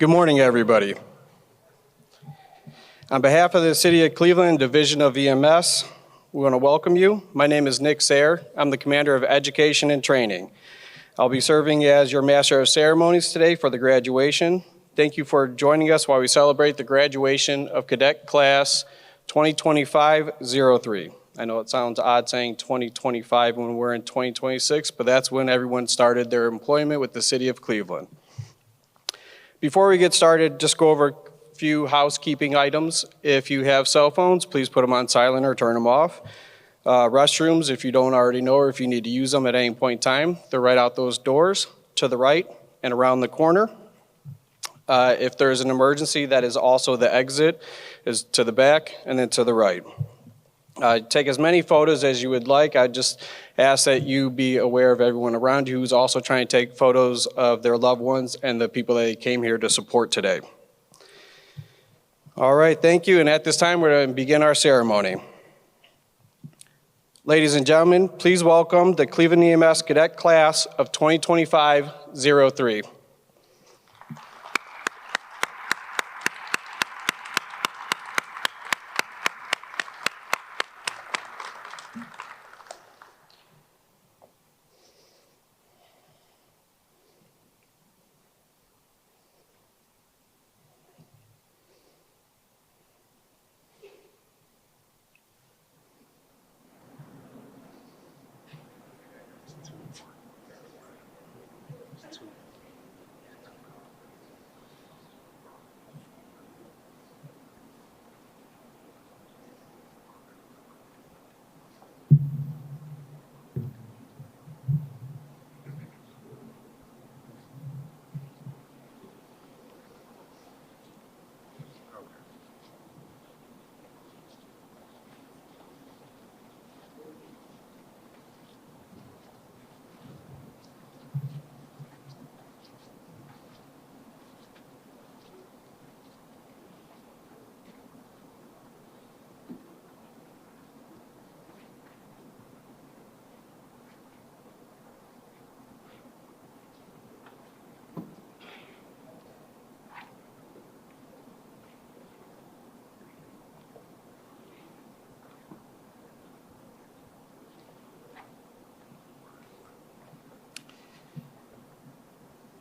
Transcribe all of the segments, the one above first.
Good morning, everybody. On behalf of the City of Cleveland Division of EMS, we want to welcome you. My name is Nick Sayre. I'm the Commander of Education and Training. I'll be serving as your Master of Ceremonies today for the graduation. Thank you for joining us while we celebrate the graduation of Cadet Class 2025-03. I know it sounds odd saying 2025 when we're in 2026, but that's when everyone started their employment with the City of Cleveland. Before we get started, just go over a few housekeeping items. If you have cell phones, please put them on silent or turn them off. Restrooms, if you don't already know or if you need to use them at any point in time, they're right out those doors to the right and around the corner. If there's an emergency, that is also the exit, is to the back and then to the right. Take as many photos as you would like. I just ask that you be aware of everyone around you who's also trying to take photos of their loved ones and the people that came here to support today. All right, thank you. And at this time, we're going to begin our ceremony. Ladies and gentlemen, please welcome the Cleveland EMS Cadet Class of 2025-03.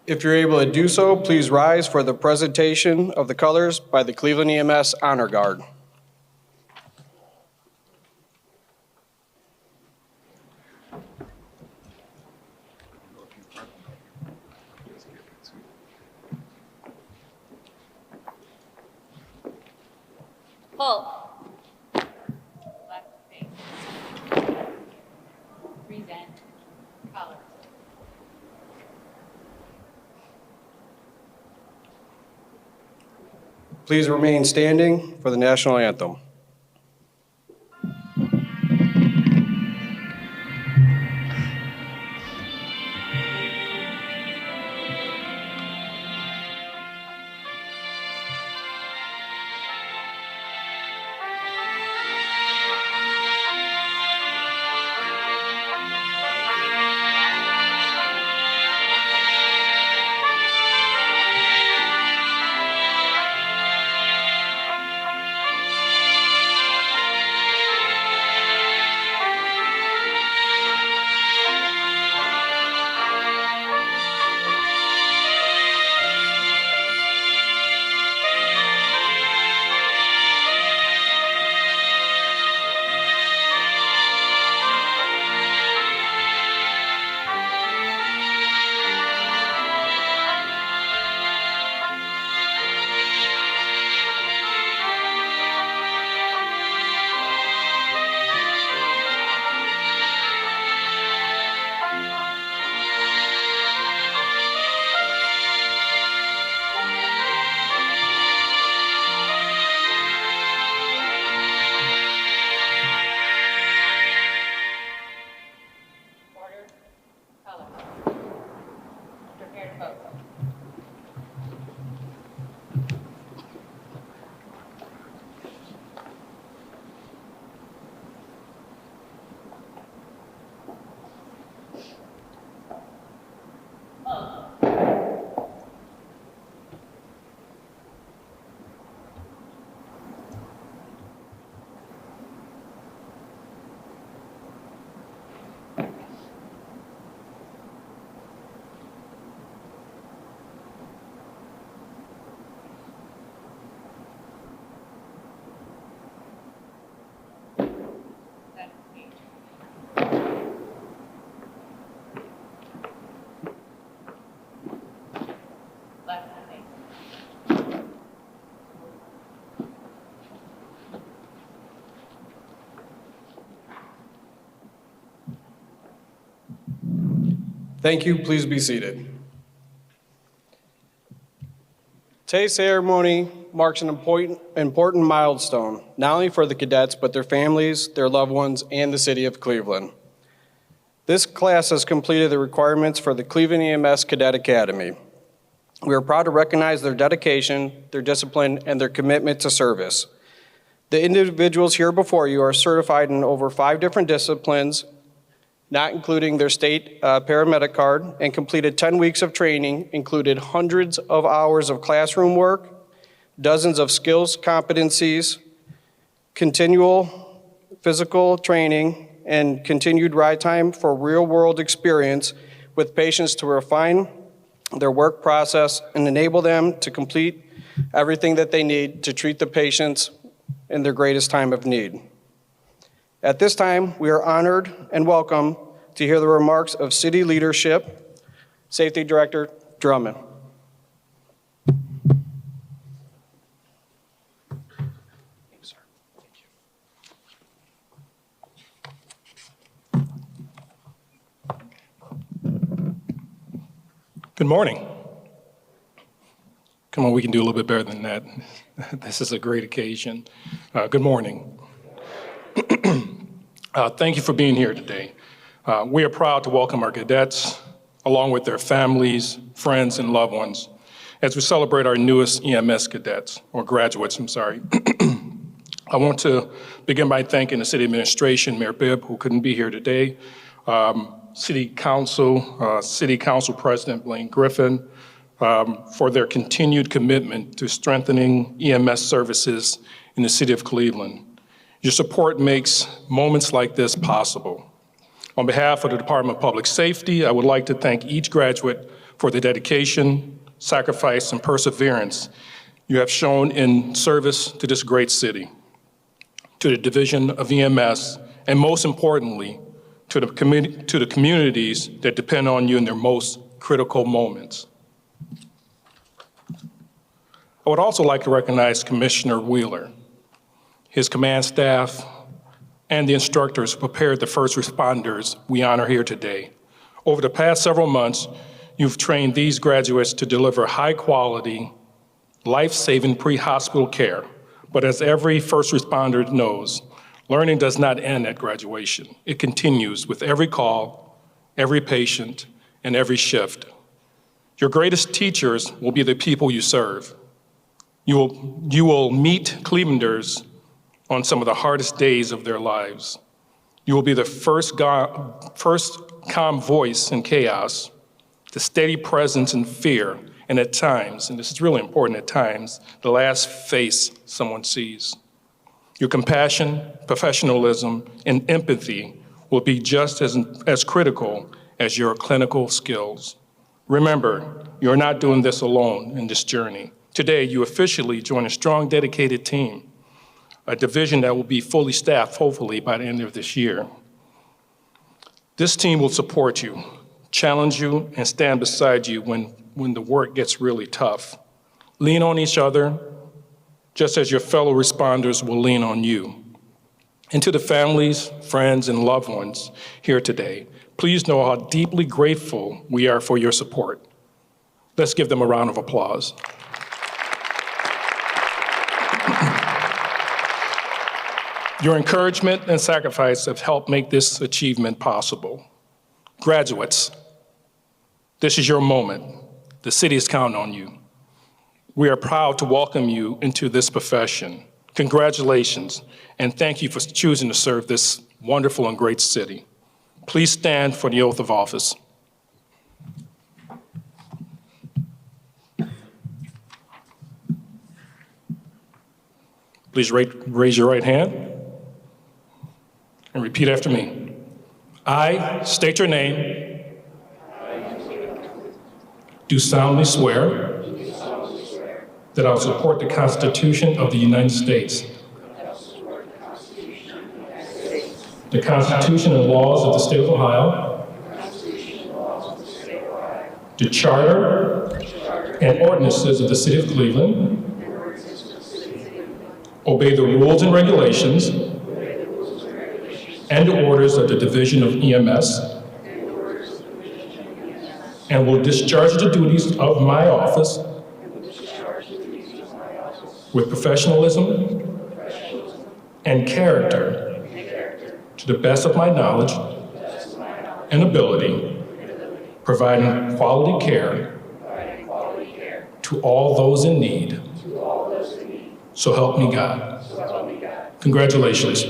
If you're able to do so, please rise for the presentation of the colors by the Cleveland EMS Honor Guard. Pull. Left face. Present. Colors. Please remain standing for the national anthem. Thank you. Please be seated. Today's ceremony marks an important milestone, not only for the cadets, but their families, their loved ones, and the city of Cleveland. This class has completed the requirements for the Cleveland EMS Cadet Academy. We are proud to recognize their dedication, their discipline, and their commitment to service. The individuals here before you are certified in over 5 different disciplines, not including their state paramedic card, and completed 10 weeks of training, included hundreds of hours of classroom work, dozens of skills competencies, continual physical training, and continued ride time for real-world experience with patients to refine their work process and enable them to complete everything that they need to treat the patients in their greatest time of need. At this time, we are honored and welcome to hear the remarks of City Leadership, Safety Director Drummond. Good morning. Come on, we can do a little bit better than that. This is a great occasion. Good morning. Thank you for being here today. We are proud to welcome our cadets, along with their families, friends, and loved ones, as we celebrate our newest EMS cadets, or graduates, I'm sorry. I want to begin by thanking the City Administration, Mayor Bibb, who couldn't be here today, City Council President Blaine Griffin, for their continued commitment to strengthening EMS services in the City of Cleveland. Your support makes moments like this possible. On behalf of the Department of Public Safety, I would like to thank each graduate for the dedication, sacrifice, and perseverance you have shown in service to this great city, to the Division of EMS, and most importantly, to the communities that depend on you in their most critical moments. I would also like to recognize Commissioner Wheeler, his command staff, and the instructors who prepared the first responders we honor here today. Over the past several months, you've trained these graduates to deliver high-quality, life-saving pre-hospital care. But as every first responder knows, learning does not end at graduation. It continues with every call, every patient, and every shift. Your greatest teachers will be the people you serve. You will meet Clevelanders on some of the hardest days of their lives. You will be the first calm voice in chaos, the steady presence in fear, and at times, and this is really important at times, the last face someone sees. Your compassion, professionalism, and empathy will be just as critical as your clinical skills. Remember, you're not doing this alone in this journey. Today, you officially join a strong, dedicated team, a division that will be fully staffed, hopefully, by the end of this year. This team will support you, challenge you, and stand beside you when the work gets really tough. Lean on each other, just as your fellow responders will lean on you. And to the families, friends, and loved ones here today, please know how deeply grateful we are for your support. Let's give them a round of applause. Your encouragement and sacrifice have helped make this achievement possible. Graduates, this is your moment. The city is counting on you. We are proud to welcome you into this profession. Congratulations, and thank you for choosing to serve this wonderful and great city. Please stand for the oath of office. Please raise your right hand and repeat after me. I state your name, do solemnly swear that I will support the Constitution of the United States, the Constitution and laws of the state of Ohio, the Charter and ordinances of the City of Cleveland, obey the rules and regulations and the orders of the Division of EMS, and will discharge the duties of my office with professionalism and character to the best of my knowledge and ability, providing quality care to all those in need. So help me God. Congratulations.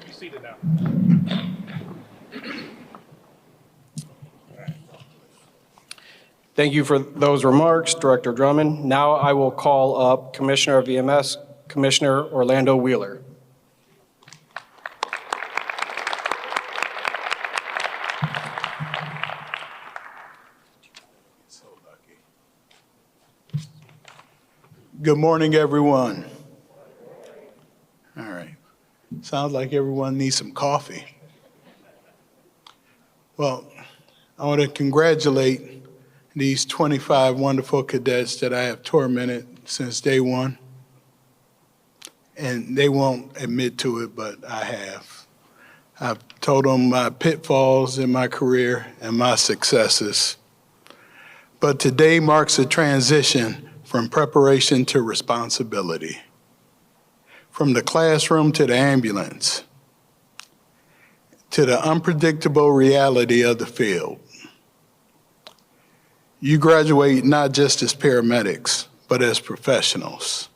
Be seated now. Thank you for those remarks, Director Drummond. Now I will call up Commissioner of EMS, Commissioner Orlando Wheeler. Good morning, everyone. All right. Sounds like everyone needs some coffee. Well, I want to congratulate these 25 wonderful cadets that I have tormented since day one. And they won't admit to it, but I have. I've told them my pitfalls in my career and my successes. But today marks a transition from preparation to responsibility, from the classroom to the ambulance, to the unpredictable reality of the field. You graduate not just as paramedics, but as professionals,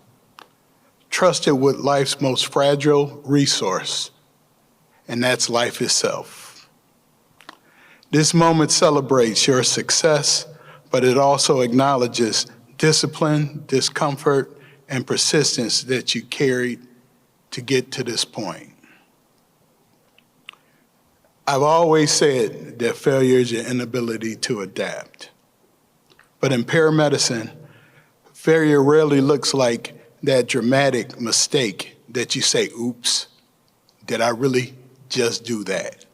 trusted with life's most fragile resource, and that's life itself. This moment celebrates your success, but it also acknowledges discipline, discomfort, and persistence that you carried to get to this point. I've always said that failure is your inability to adapt. But in paramedicine, failure rarely looks like that dramatic mistake that you say, oops, did I really just do that?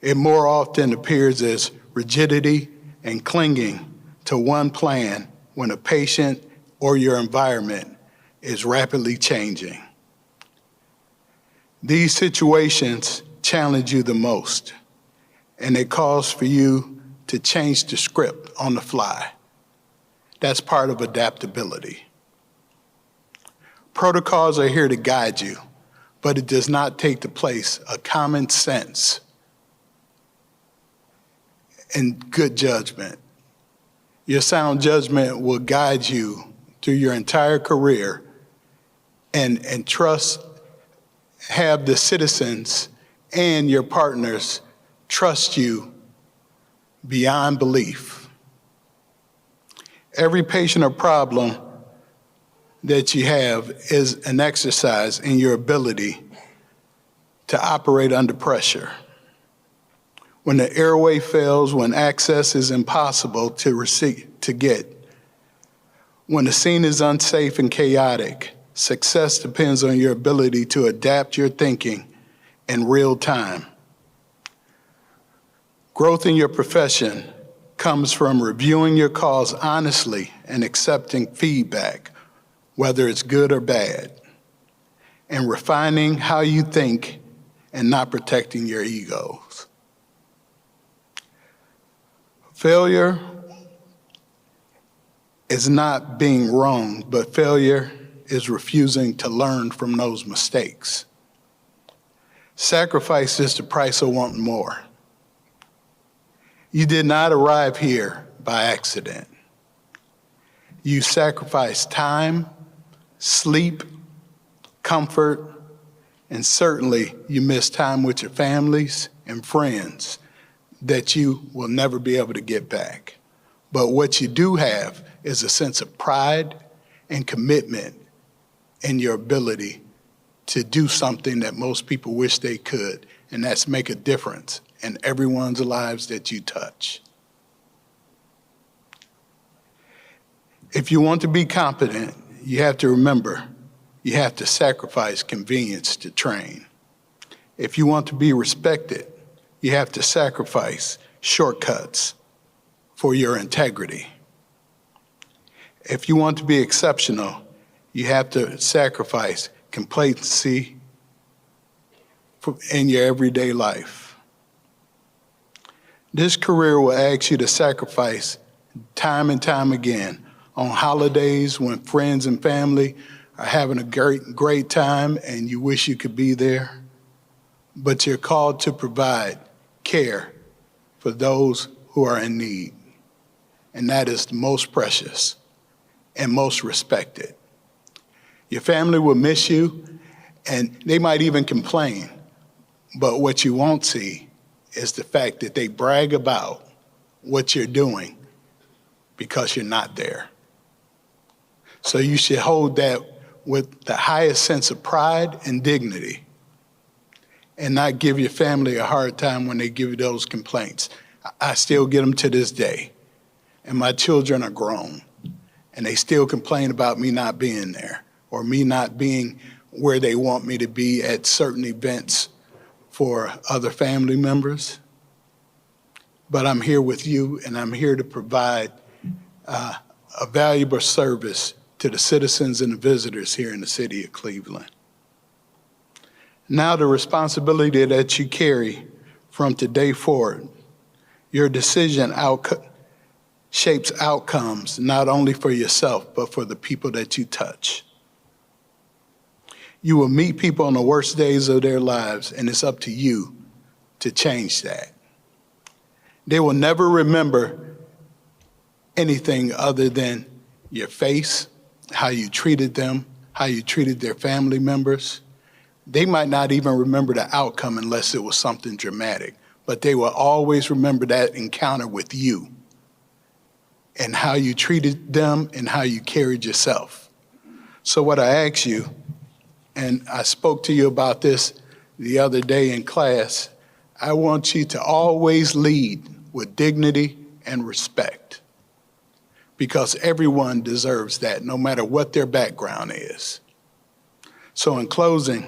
It more often appears as rigidity and clinging to one plan when a patient or your environment is rapidly changing. These situations challenge you the most, and it calls for you to change the script on the fly. That's part of adaptability. Protocols are here to guide you, but it does not take the place of common sense and good judgment. Your sound judgment will guide you through your entire career and have the citizens and your partners trust you beyond belief. Every patient or problem that you have is an exercise in your ability to operate under pressure. When the airway fails, when access is impossible to get, when the scene is unsafe and chaotic, success depends on your ability to adapt your thinking in real time. Growth in your profession comes from reviewing your calls honestly and accepting feedback, whether it's good or bad, and refining how you think and not protecting your egos. Failure is not being wrong, but failure is refusing to learn from those mistakes. Sacrifice is the price of wanting more. You did not arrive here by accident. You sacrificed time, sleep, comfort, and certainly you missed time with your families and friends that you will never be able to get back. But what you do have is a sense of pride and commitment in your ability to do something that most people wish they could, and that's make a difference in everyone's lives that you touch. If you want to be competent, you have to remember you have to sacrifice convenience to train. If you want to be respected, you have to sacrifice shortcuts for your integrity. If you want to be exceptional, you have to sacrifice complacency in your everyday life. This career will ask you to sacrifice time and time again on holidays when friends and family are having a great time and you wish you could be there. But you're called to provide care for those who are in need. And that is the most precious and most respected. Your family will miss you, and they might even complain. But what you won't see is the fact that they brag about what you're doing because you're not there. So you should hold that with the highest sense of pride and dignity and not give your family a hard time when they give you those complaints. I still get them to this day, and my children are grown, and they still complain about me not being there or me not being where they want me to be at certain events for other family members. But I'm here with you, and I'm here to provide a valuable service to the citizens and the visitors here in the city of Cleveland. Now the responsibility that you carry from today forward, your decision shapes outcomes not only for yourself, but for the people that you touch. You will meet people on the worst days of their lives, and it's up to you to change that. They will never remember anything other than your face, how you treated them, how you treated their family members. They might not even remember the outcome unless it was something dramatic, but they will always remember that encounter with you and how you treated them and how you carried yourself. So what I ask you, and I spoke to you about this the other day in class, I want you to always lead with dignity and respect, because everyone deserves that, no matter what their background is. So in closing,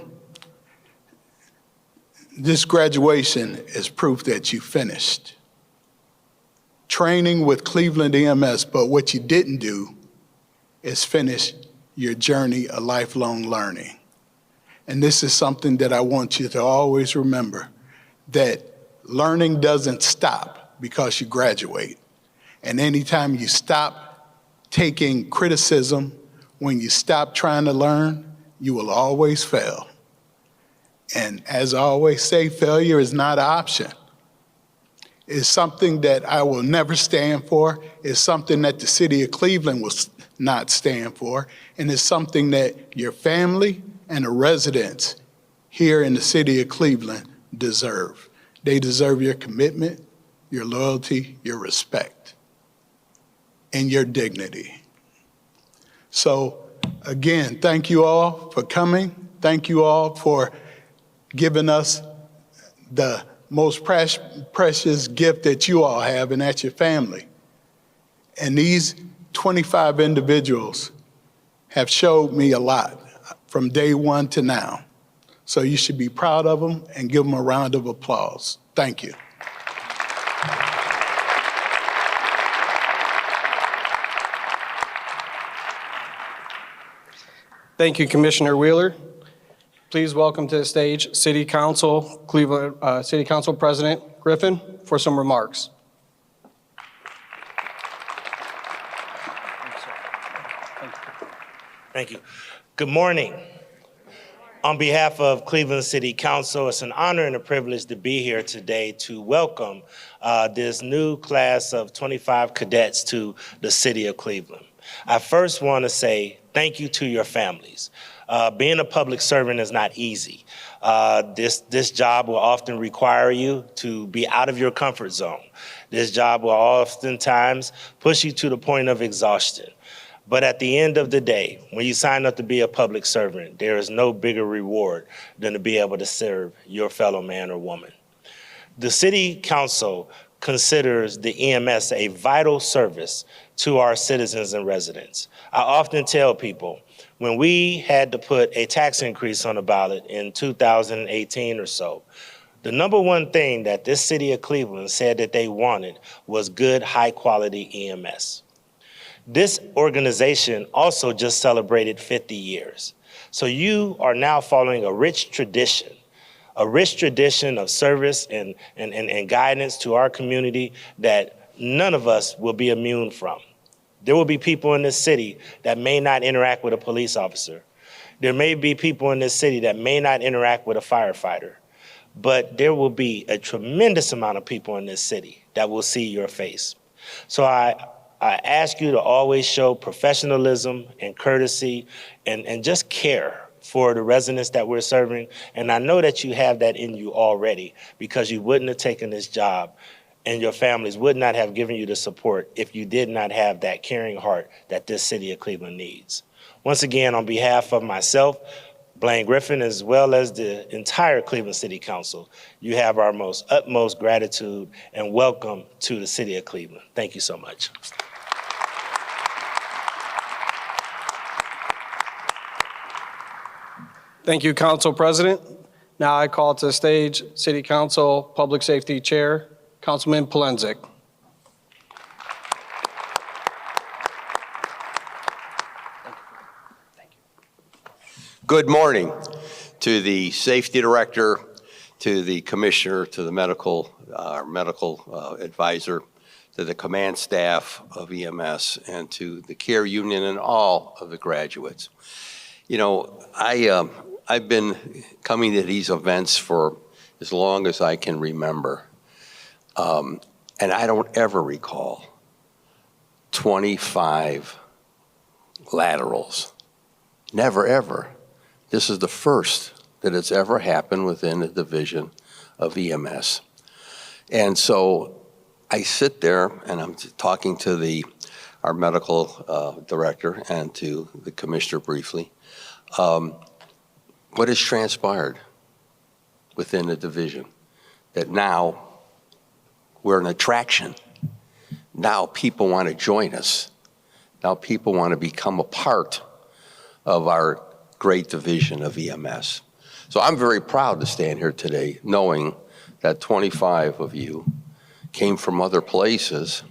this graduation is proof that you finished training with Cleveland EMS, but what you didn't do is finish your journey of lifelong learning. And this is something that I want you to always remember, that learning doesn't stop because you graduate. And anytime you stop taking criticism, when you stop trying to learn, you will always fail. And as I always say, failure is not an option. It's something that I will never stand for. It's something that the city of Cleveland will not stand for. And it's something that your family and the residents here in the city of Cleveland deserve. They deserve your commitment, your loyalty, your respect, and your dignity. So again, thank you all for coming. Thank you all for giving us the most precious gift that you all have, and that's your family. And these 25 individuals have showed me a lot from day one to now. So you should be proud of them and give them a round of applause. Thank you. Thank you, Commissioner Wheeler. Please welcome to the stage City Council, Cleveland City Council President Griffin for some remarks. Thank you. Good morning. On behalf of Cleveland City Council, it's an honor and a privilege to be here today to welcome this new class of 25 cadets to the city of Cleveland. I first want to say thank you to your families. Being a public servant is not easy. This job will often require you to be out of your comfort zone. This job will oftentimes push you to the point of exhaustion. But at the end of the day, when you sign up to be a public servant, there is no bigger reward than to be able to serve your fellow man or woman. The City Council considers the EMS a vital service to our citizens and residents. I often tell people, when we had to put a tax increase on the ballot in 2018 or so, the number one thing that this city of Cleveland said that they wanted was good, high-quality EMS. This organization also just celebrated 50 years. So you are now following a rich tradition of service and guidance to our community that none of us will be immune from. There will be people in this city that may not interact with a police officer. There may be people in this city that may not interact with a firefighter. But there will be a tremendous amount of people in this city that will see your face. So I ask you to always show professionalism and courtesy and just care for the residents that we're serving. And I know that you have that in you already, because you wouldn't have taken this job and your families would not have given you the support if you did not have that caring heart that this city of Cleveland needs. Once again, on behalf of myself, Blaine Griffin, as well as the entire Cleveland City Council, you have our utmost gratitude and welcome to the city of Cleveland. Thank you so much. Thank you, Council President. Now I call to the stage City Council Public Safety Chair, Councilman Polenzek. Good morning to the safety director, to the commissioner, to the medical advisor, to the command staff of EMS, and to the care union and all of the graduates. You know, I've been coming to these events for as long as I can remember, and I don't ever recall 25 laterals. Never, ever. This is the first that it's ever happened within a division of EMS. And so I sit there and I'm talking to our medical director and to the commissioner briefly. What has transpired within the division? That now we're an attraction. Now people want to join us. Now people want to become a part of our great division of EMS. So I'm very proud to stand here today knowing that 25 of you came from other places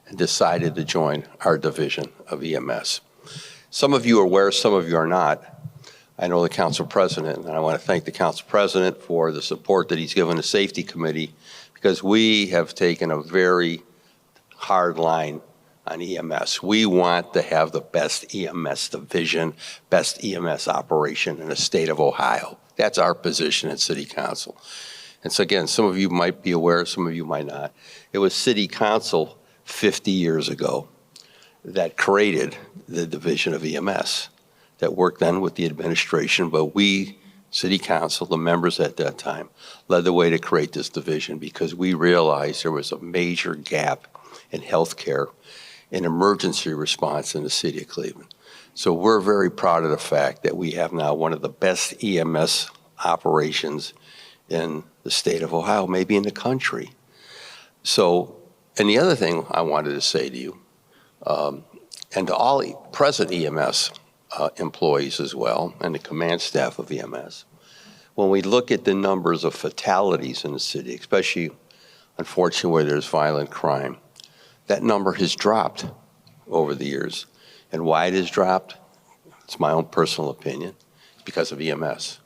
and decided to join our division of EMS. Some of you are aware, some of you are not. I know the council president, and I want to thank the council president for the support that he's given the safety committee, because we have taken a very hard line on EMS. We want to have the best EMS division, best EMS operation in the state of Ohio. That's our position at City Council. And so again, some of you might be aware, some of you might not. It was City Council 50 years ago that created the division of EMS that worked then with the administration, but we, City Council, the members at that time, led the way to create this division because we realized there was a major gap in healthcare and emergency response in the city of Cleveland. So we're very proud of the fact that we have now one of the best EMS operations in the state of Ohio, maybe in the country. So, and the other thing I wanted to say to you, and to all present EMS employees as well, and the command staff of EMS, when we look at the numbers of fatalities in the city, especially, unfortunately, where there's violent crime, that number has dropped over the years. And why it has dropped, it's my own personal opinion, it's because of EMS.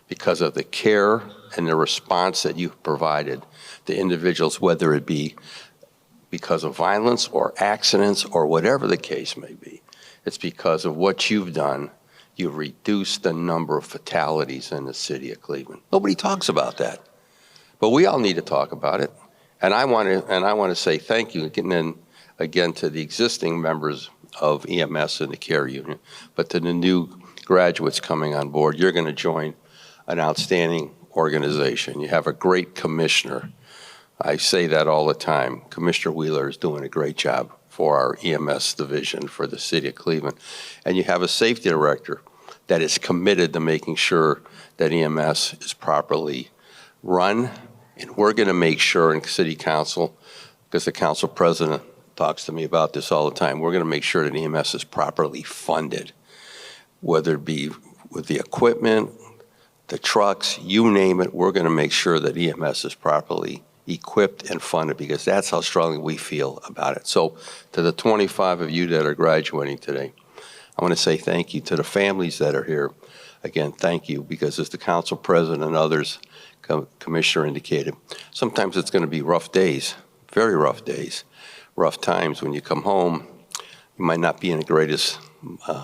Because of the care and the response that you've provided to individuals, whether it be because of violence or accidents or whatever the case may be. It's because of what you've done. You've reduced the number of fatalities in the city of Cleveland. Nobody talks about that, but we all need to talk about it. And I want to say thank you again to the existing members of EMS and the care union, but to the new graduates coming on board. You're going to join an outstanding organization. You have a great commissioner. I say that all the time. Commissioner Wheeler is doing a great job for our EMS division for the city of Cleveland. And you have a safety director that is committed to making sure that EMS is properly run. And we're going to make sure in City Council, because the council president talks to me about this all the time, we're going to make sure that EMS is properly funded, whether it be with the equipment, the trucks, you name it, we're going to make sure that EMS is properly equipped and funded, because that's how strongly we feel about it. So to the 25 of you that are graduating today, I want to say thank you. To the families that are here, again, thank you, because as the council president and others, commissioner indicated, sometimes it's going to be rough days, very rough days, rough times. When you come home, you might not be in the greatest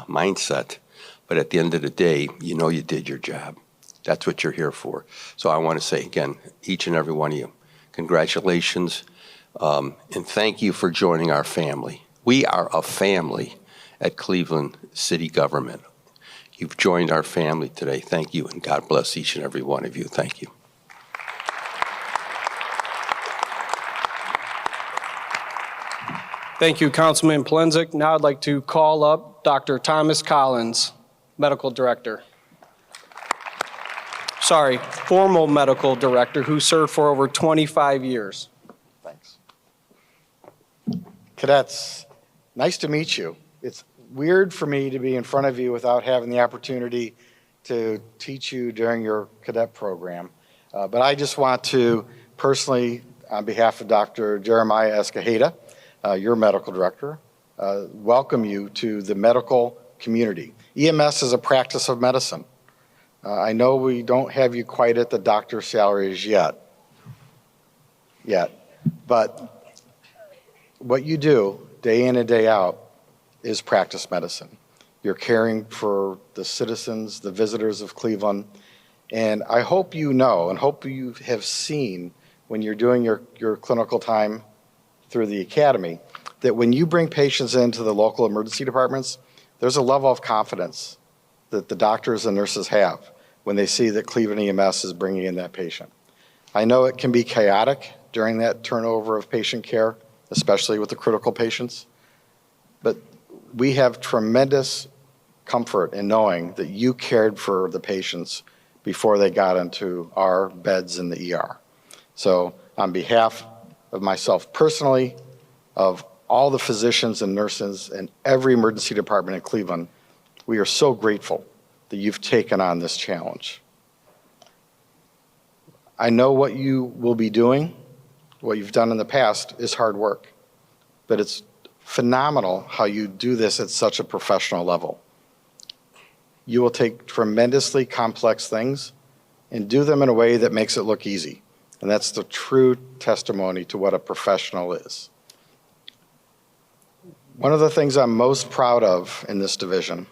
mindset, but at the end of the day, you know you did your job. That's what you're here for. So I want to say again, each and every one of you, congratulations, and thank you for joining our family. We are a family at Cleveland City Government. You've joined our family today. Thank you, and God bless each and every one of you. Thank you. Thank you, Councilman Polenzek. Now I'd like to call up Dr. Thomas Collins, Medical Director. Sorry, former Medical Director who served for over 25 years. Thanks. Cadets, nice to meet you. It's weird for me to be in front of you without having the opportunity to teach you during your cadet program. But I just want to personally, on behalf of Dr. Jeremiah Escajeda, your medical director, welcome you to the medical community. EMS is a practice of medicine. I know we don't have you quite at the doctor's salaries yet, but what you do day in and day out is practice medicine. You're caring for the citizens, the visitors of Cleveland, and I hope you know and hope you have seen when you're doing your clinical time through the academy, that when you bring patients into the local emergency departments, there's a level of confidence that the doctors and nurses have when they see that Cleveland EMS is bringing in that patient. I know it can be chaotic during that turnover of patient care, especially with the critical patients, but we have tremendous comfort in knowing that you cared for the patients before they got into our beds in the ER. So on behalf of myself personally, of all the physicians and nurses and every emergency department in Cleveland, we are so grateful that you've taken on this challenge. I know what you will be doing, what you've done in the past is hard work, but it's phenomenal how you do this at such a professional level. You will take tremendously complex things and do them in a way that makes it look easy. And that's the true testimony to what a professional is. One of the things I'm most proud of in this division,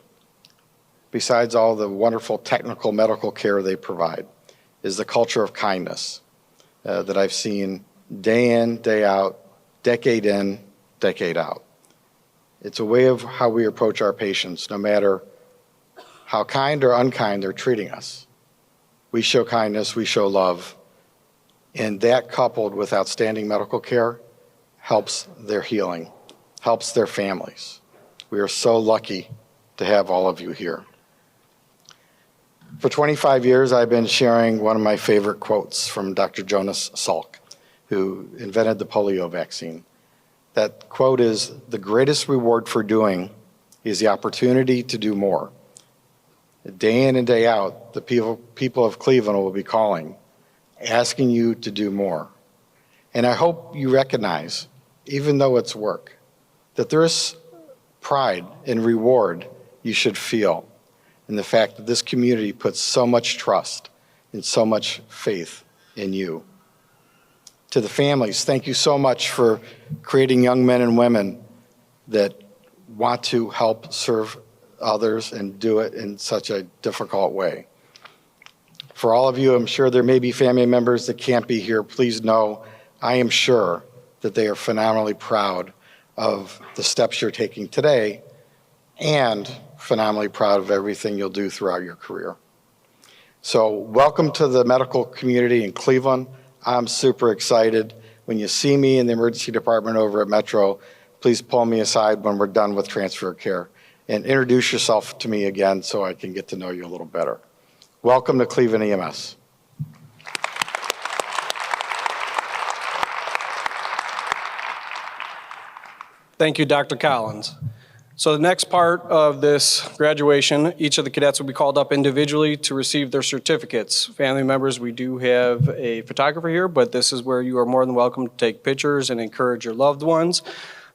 besides all the wonderful technical medical care they provide, is the culture of kindness that I've seen day in, day out, decade in, decade out. It's a way of how we approach our patients, no matter how kind or unkind they're treating us. We show kindness, we show love, and that coupled with outstanding medical care helps their healing, helps their families. We are so lucky to have all of you here. For 25 years, I've been sharing one of my favorite quotes from Dr. Jonas Salk, who invented the polio vaccine. That quote is, "The greatest reward for doing is the opportunity to do more." Day in and day out, the people of Cleveland will be calling, asking you to do more. And I hope you recognize, even though it's work, that there is pride and reward you should feel in the fact that this community puts so much trust and so much faith in you. To the families, thank you so much for creating young men and women that want to help serve others and do it in such a difficult way. For all of you, I'm sure there may be family members that can't be here. Please know, I am sure that they are phenomenally proud of the steps you're taking today and phenomenally proud of everything you'll do throughout your career. So welcome to the medical community in Cleveland. I'm super excited. When you see me in the emergency department over at Metro, please pull me aside when we're done with transfer care and introduce yourself to me again so I can get to know you a little better. Welcome to Cleveland EMS. Thank you, Dr. Collins. So the next part of this graduation, each of the cadets will be called up individually to receive their certificates. Family members, we do have a photographer here, but this is where you are more than welcome to take pictures and encourage your loved ones.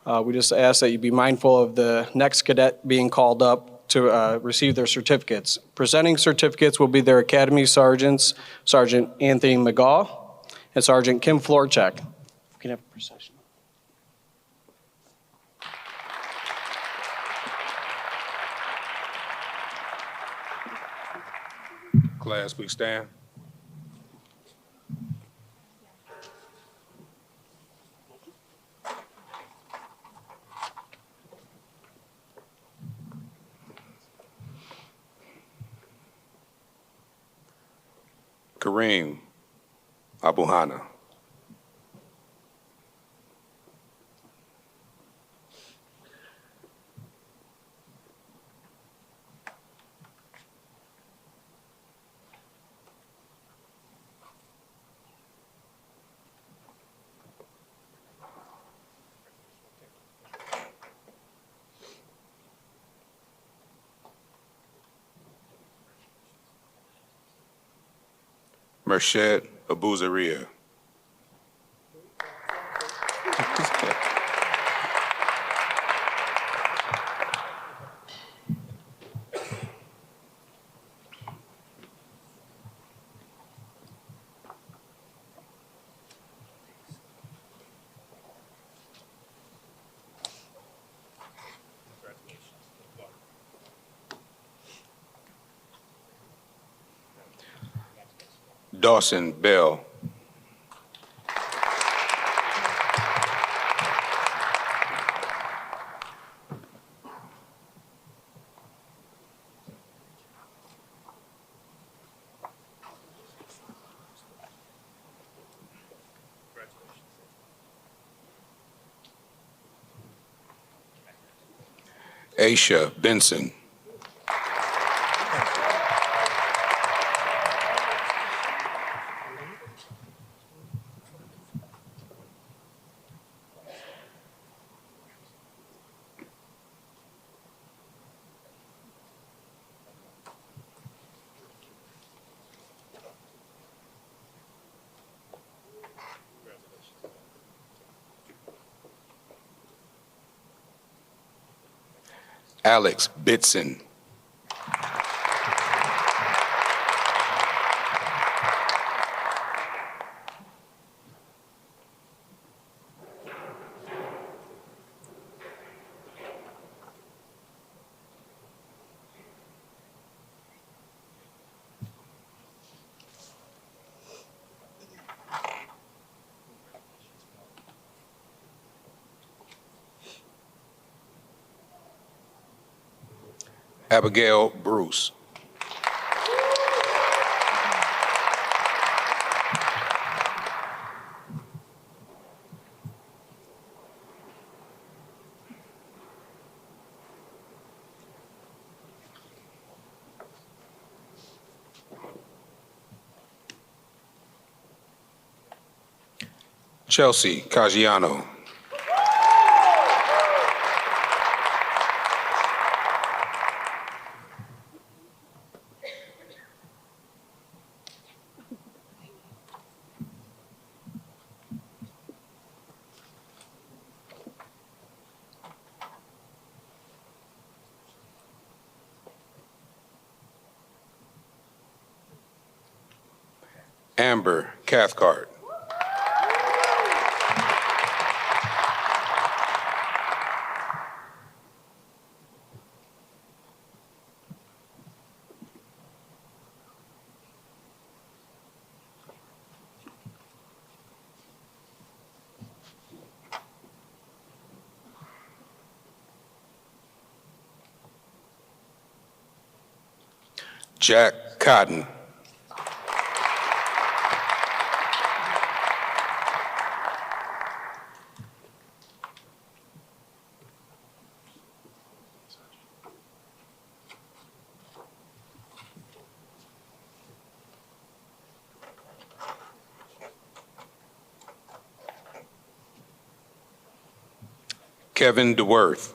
We just ask that you be mindful of the next cadet being called up to receive their certificates. Presenting certificates will be their academy sergeants, Sergeant Anthony McGaw and Sergeant Kim Florchek. We can have a procession. Class, please stand. Kareem Abuhana. Merched Abuzaria. Dawson Bell. Aisha Benson. Alex Bitson. Abigail Bruce. Chelsea Caggiano. Amber Cathcart. Jack Cotton. Kevin DeWorth.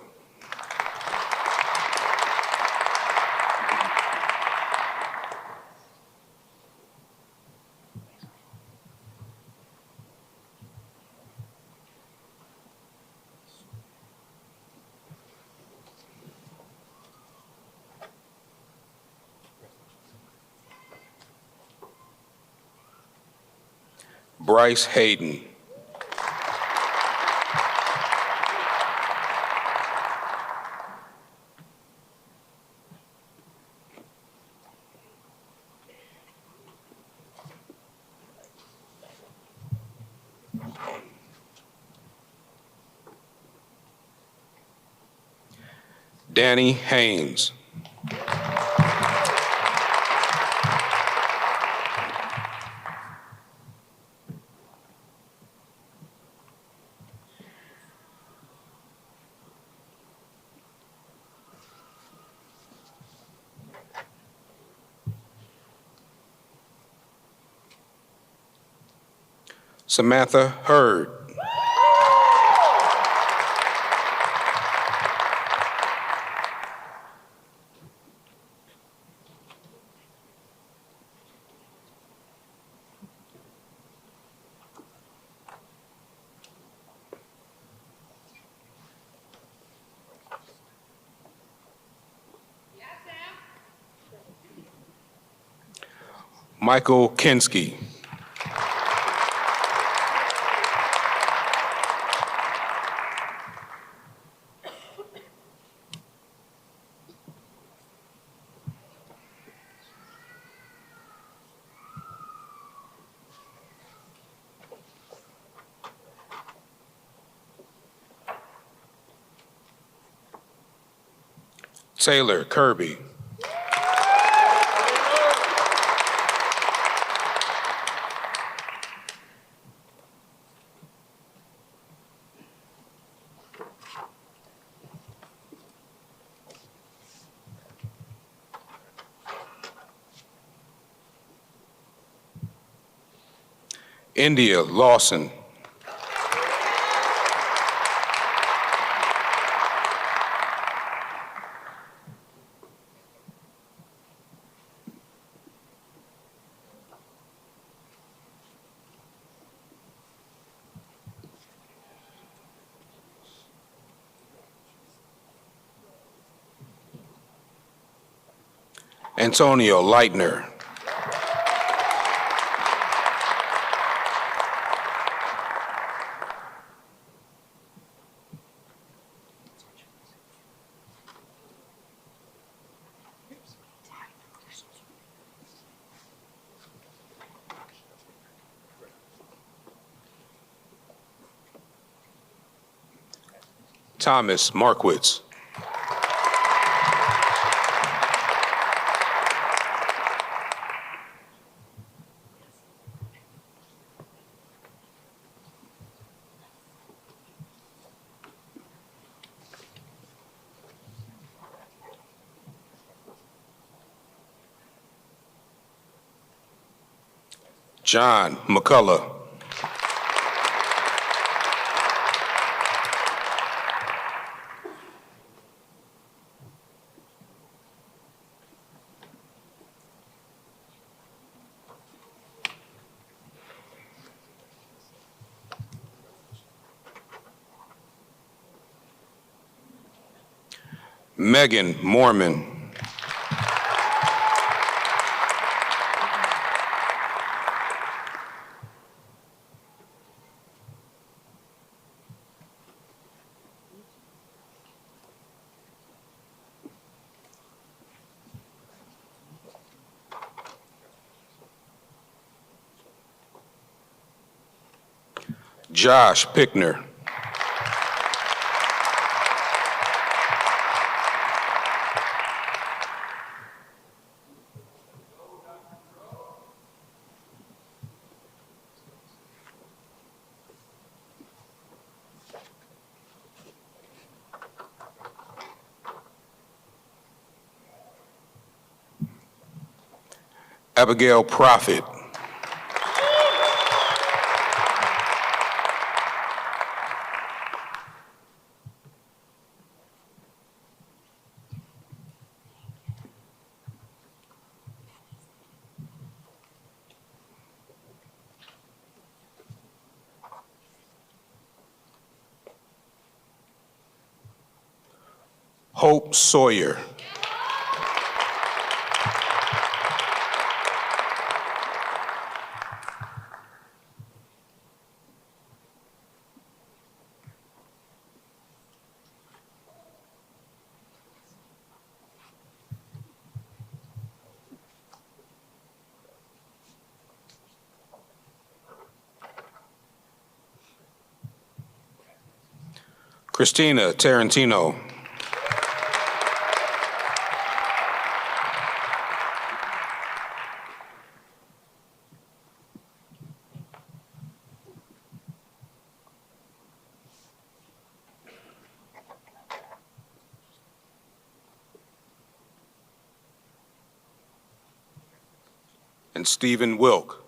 Bryce Hayden. Danny Haynes. Samantha Hurd. Michael Kinski. Taylor Kirby. India Lawson. Antonio Leitner. Thomas Markwitz. John McCullough. Megan Mormon. Josh Pickner. Abigail Prophet. Hope Sawyer. Christina Tarantino. And Stephen Wilk.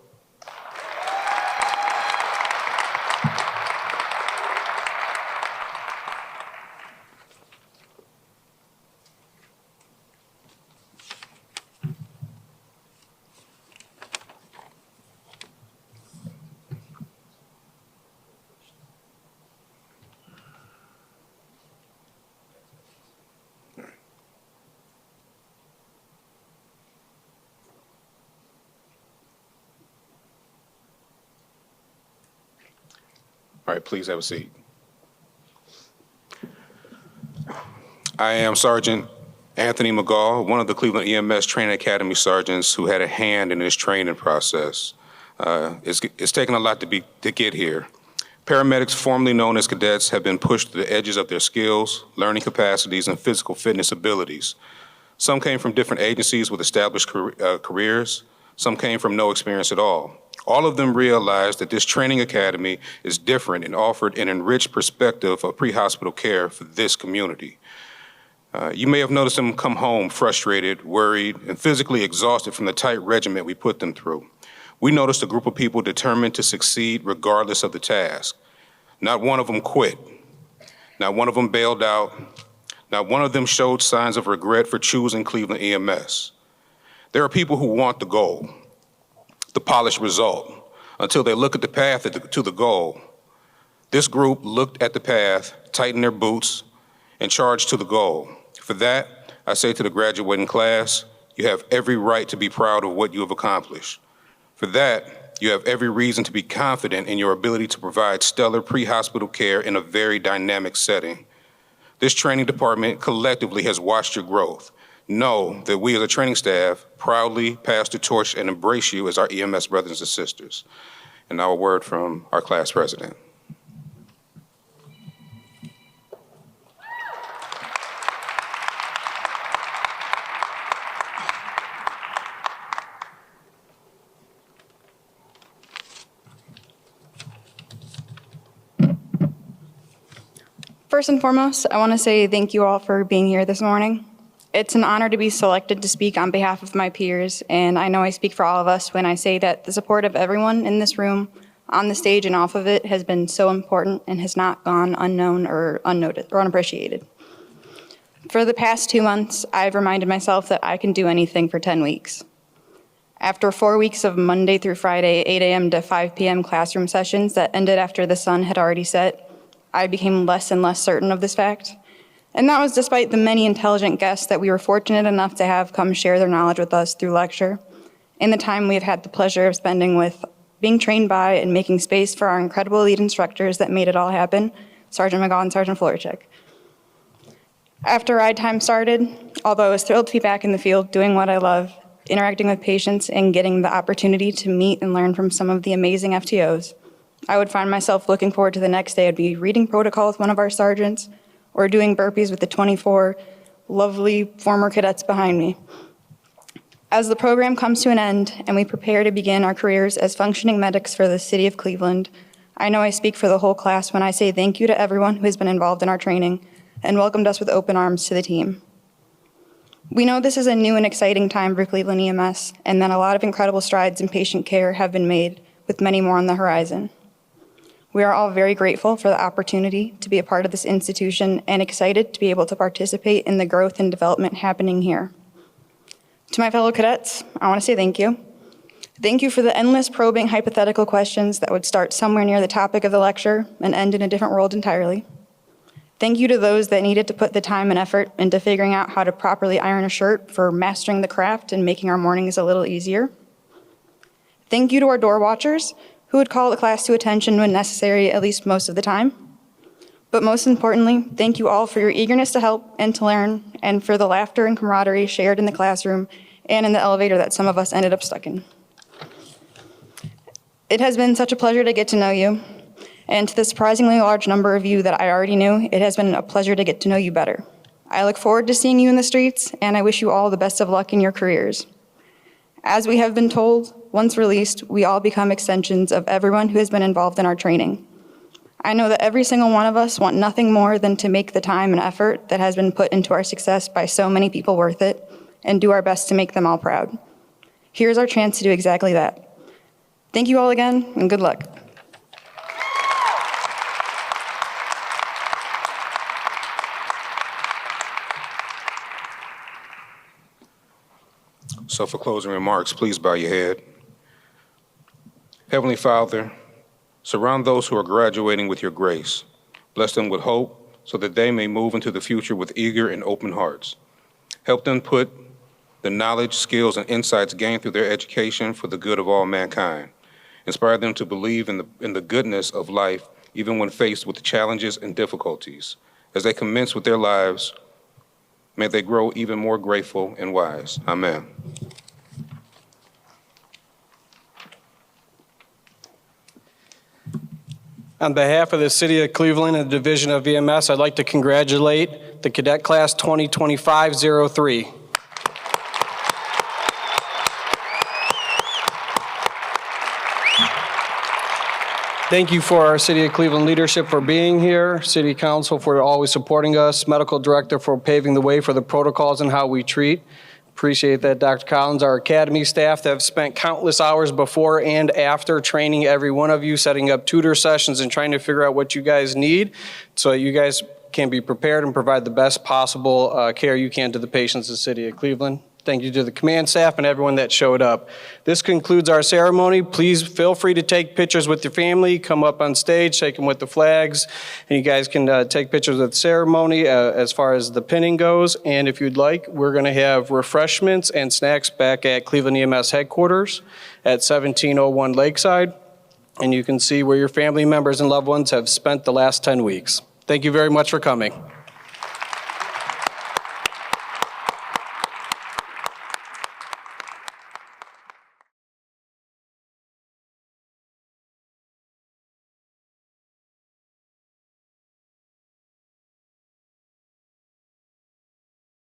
All right, please have a seat. I am Sergeant Anthony McGaw, one of the Cleveland EMS Training Academy sergeants who had a hand in this training process. It's taken a lot to get here. Paramedics, formerly known as cadets, have been pushed to the edges of their skills, learning capacities, and physical fitness abilities. Some came from different agencies with established careers. Some came from no experience at all. All of them realized that this training academy is different and offered an enriched perspective of pre-hospital care for this community. You may have noticed them come home frustrated, worried, and physically exhausted from the tight regimen we put them through. We noticed a group of people determined to succeed regardless of the task. Not one of them quit. Not one of them bailed out. Not one of them showed signs of regret for choosing Cleveland EMS. There are people who want the goal, the polished result, until they look at the path to the goal. This group looked at the path, tightened their boots, and charged to the goal. For that, I say to the graduating class, you have every right to be proud of what you have accomplished. For that, you have every reason to be confident in your ability to provide stellar pre-hospital care in a very dynamic setting. This training department collectively has watched your growth. Know that we as a training staff proudly pass the torch and embrace you as our EMS brothers and sisters. And now a word from our class president. First and foremost, I want to say thank you all for being here this morning. It's an honor to be selected to speak on behalf of my peers, and I know I speak for all of us when I say that the support of everyone in this room, on the stage and off of it, has been so important and has not gone unknown or unnoticed or unappreciated. For the past 2 months, I've reminded myself that I can do anything for 10 weeks. After 4 weeks of Monday through Friday, 8 a.m. to 5 p.m. classroom sessions that ended after the sun had already set, I became less and less certain of this fact. And that was despite the many intelligent guests that we were fortunate enough to have come share their knowledge with us through lecture, and the time we have had the pleasure of spending with being trained by and making space for our incredible lead instructors that made it all happen, Sergeant McGaw and Sergeant Florczyk. After ride time started, although I was thrilled to be back in the field doing what I love, interacting with patients and getting the opportunity to meet and learn from some of the amazing FTOs, I would find myself looking forward to the next day. I'd be reading protocol with one of our sergeants or doing burpees with the 24 lovely former cadets behind me. As the program comes to an end and we prepare to begin our careers as functioning medics for the city of Cleveland, I know I speak for the whole class when I say thank you to everyone who has been involved in our training and welcomed us with open arms to the team. We know this is a new and exciting time for Cleveland EMS, and that a lot of incredible strides in patient care have been made, with many more on the horizon. We are all very grateful for the opportunity to be a part of this institution and excited to be able to participate in the growth and development happening here. To my fellow cadets, I want to say thank you. Thank you for the endless probing hypothetical questions that would start somewhere near the topic of the lecture and end in a different world entirely. Thank you to those that needed to put the time and effort into figuring out how to properly iron a shirt, for mastering the craft and making our mornings a little easier. Thank you to our door watchers, who would call the class to attention when necessary, at least most of the time. But most importantly, thank you all for your eagerness to help and to learn, and for the laughter and camaraderie shared in the classroom and in the elevator that some of us ended up stuck in. It has been such a pleasure to get to know you, And to the surprisingly large number of you that I already knew, it has been a pleasure to get to know you better. I look forward to seeing you in the streets, and I wish you all the best of luck in your careers. As we have been told, once released, we all become extensions of everyone who has been involved in our training. I know that every single one of us want nothing more than to make the time and effort that has been put into our success by so many people worth it, and do our best to make them all proud. Here's our chance to do exactly that. Thank you all again, and good luck. So for closing remarks, please bow your head. Heavenly Father, surround those who are graduating with your grace. Bless them with hope so that they may move into the future with eager and open hearts. Help them put the knowledge, skills, and insights gained through their education for the good of all mankind. Inspire them to believe in the goodness of life, even when faced with challenges and difficulties. As they commence with their lives, may they grow even more grateful and wise. Amen. On behalf of the City of Cleveland and the Division of EMS, I'd like to congratulate the Cadet Class 2025-03. Thank you for our City of Cleveland leadership for being here, City Council for always supporting us, Medical Director for paving the way for the protocols and how we treat. Appreciate that, Dr. Collins, our Academy staff that have spent countless hours before and after training every one of you, setting up tutor sessions and trying to figure out what you guys need so you guys can be prepared and provide the best possible care you can to the patients of the City of Cleveland. Thank you to the command staff and everyone that showed up. This concludes our ceremony. Please feel free to take pictures with your family, come up on stage, shake them with the flags, and you guys can take pictures of the ceremony as far as the pinning goes. And if you'd like, we're gonna have refreshments and snacks back at Cleveland EMS headquarters at 1701 Lakeside. And you can see where your family members and loved ones have spent the last 10 weeks. Thank you very much for coming.